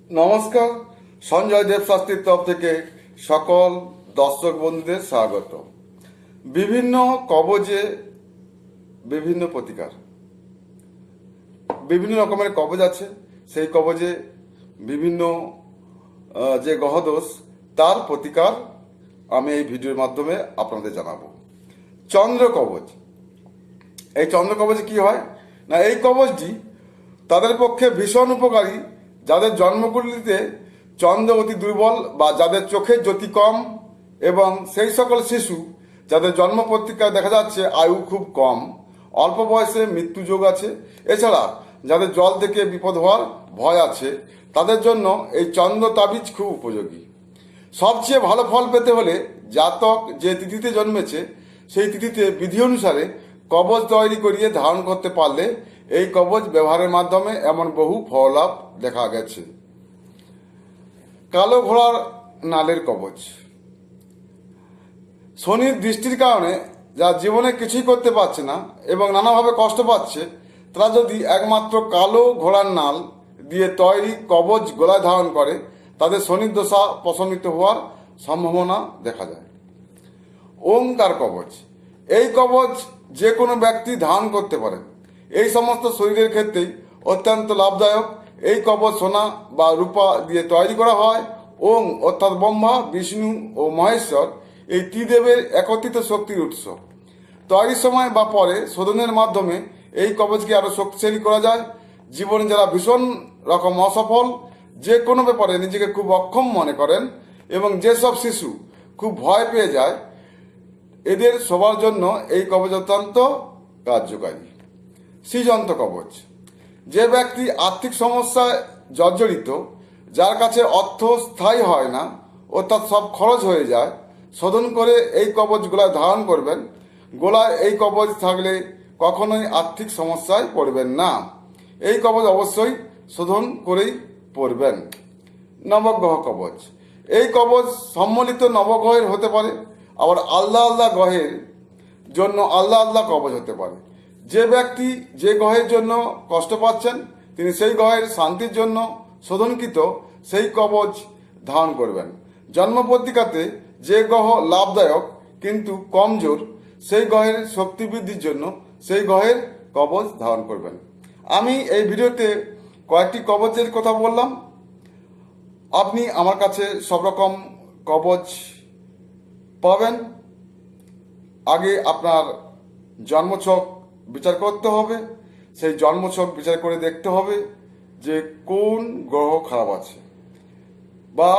নমস্কার। সঞ্জয় দেব শাস্ত্রীর তরফ থেকে সকল দর্শক বন্ধুদের স্বাগত। বিভিন্ন কবজে বিভিন্ন প্রতিকার, বিভিন্ন রকমের কবজ আছে। সেই কবজে বিভিন্ন যে গ্রহদোষ, তার প্রতিকার আমি এই ভিডিওর মাধ্যমে আপনাদের জানাবো। চন্দ্র কবজ। এই চন্দ্র কবজে কি হয় না, এই কবজটি তাদের পক্ষে ভীষণ উপকারী যাদের জন্মকুণ্ডলিতে চন্দ্র অতি দুর্বল বা যাদের চোখের জ্যোতি কম, এবং সেই সকল শিশু যাদের জন্ম পত্রিকায় দেখা যাচ্ছে আয়ু খুব কম, অল্প বয়সে মৃত্যু যোগ আছে। এছাড়া যাদের জল থেকে বিপদ হওয়ার ভয় আছে, তাদের জন্য এই চন্দ্র তাবিজ খুব উপযোগী। সবচেয়ে ভালো ফল পেতে হলে জাতক যে তিথিতে জন্মেছে সেই তিথিতে বিধি অনুসারে কবচ তৈরি করিয়ে ধারণ করতে পারলে এই কবচ ব্যবহারের মাধ্যমে এমন বহু ফলালাভ দেখা গেছে। কালো ঘোড়ার নালের কবচ। শনির দৃষ্টির কারণে যা জীবনে কিছুই করতে পারছে না এবং নানাভাবে কষ্ট পাচ্ছে, তারা যদি একমাত্র কালো ঘোড়ার নাল দিয়ে তৈরি কবচ গলায় ধারণ করে, তাদের শনির দশা প্রশমিত হওয়ার সম্ভাবনা দেখা যায়। ওঙ্কার কবচ। এই কবচ যে কোনো ব্যক্তি ধারণ করতে পারে। এই সমস্ত শরীরের ক্ষেত্রেই অত্যন্ত লাভদায়ক। এই কবচ সোনা বা রূপা দিয়ে তৈরি করা হয়। ওং অর্থাৎ ব্রহ্মা, বিষ্ণু ও মহেশ্বর এই ত্রিদেবের একত্রিত শক্তির উৎস। তৈরির সময় বা পরে শোধনের মাধ্যমে এই কবচকে আরও শক্তিশালী করা যায়। জীবনে যারা ভীষণ রকম অসফল, যে কোনো ব্যাপারে নিজেকে খুব অক্ষম মনে করেন এবং যেসব শিশু খুব ভয় পেয়ে যায়, এদের সবার জন্য এই কবচ অত্যন্ত কার্যকারী। শ্রীযন্ত্র কবচ। যে ব্যক্তি আর্থিক সমস্যায় জর্জরিত, যার কাছে অর্থ স্থায়ী হয় না, অর্থাৎ সব খরচ হয়ে যায়, শোধন করে এই কবচ গোলায় ধারণ করবেন। গোলায় এই কবচ থাকলে কখনোই আর্থিক সমস্যায় পড়বেন না। এই কবচ অবশ্যই শোধন করেই পড়বেন। নবগ্রহ কবচ। এই কবচ সম্মিলিত নবগ্রহের হতে পারে, আবার আলাদা আলাদা গ্রহের জন্য আলাদা আলাদা কবচ হতে পারে। যে ব্যক্তি যে গ্রহের জন্য কষ্ট পাচ্ছেন, তিনি সেই গ্রহের শান্তির জন্য শোধনকৃত সেই কবচ ধারণ করবেন। জন্মপত্রিকাতে যে গ্রহ লাভদায়ক কিন্তু কমজোর, সেই গ্রহের শক্তি বৃদ্ধির জন্য সেই গ্রহের কবচ ধারণ করবেন। আমি এই ভিডিওতে কয়েকটি কবচের কথা বললাম। আপনি আমার কাছে সব রকম কবচ পাবেন। আগে আপনার জন্মছক বিচার করতে হবে। সেই জন্মছক বিচার করে দেখতে হবে যে কোন গ্রহ খারাপ আছে বা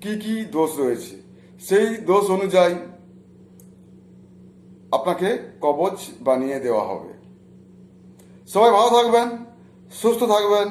কি কি দোষ রয়েছে। সেই দোষ অনুযায়ী আপনাকে কবচ বানিয়ে দেওয়া হবে। সবাই ভালো থাকবেন, সুস্থ থাকবেন।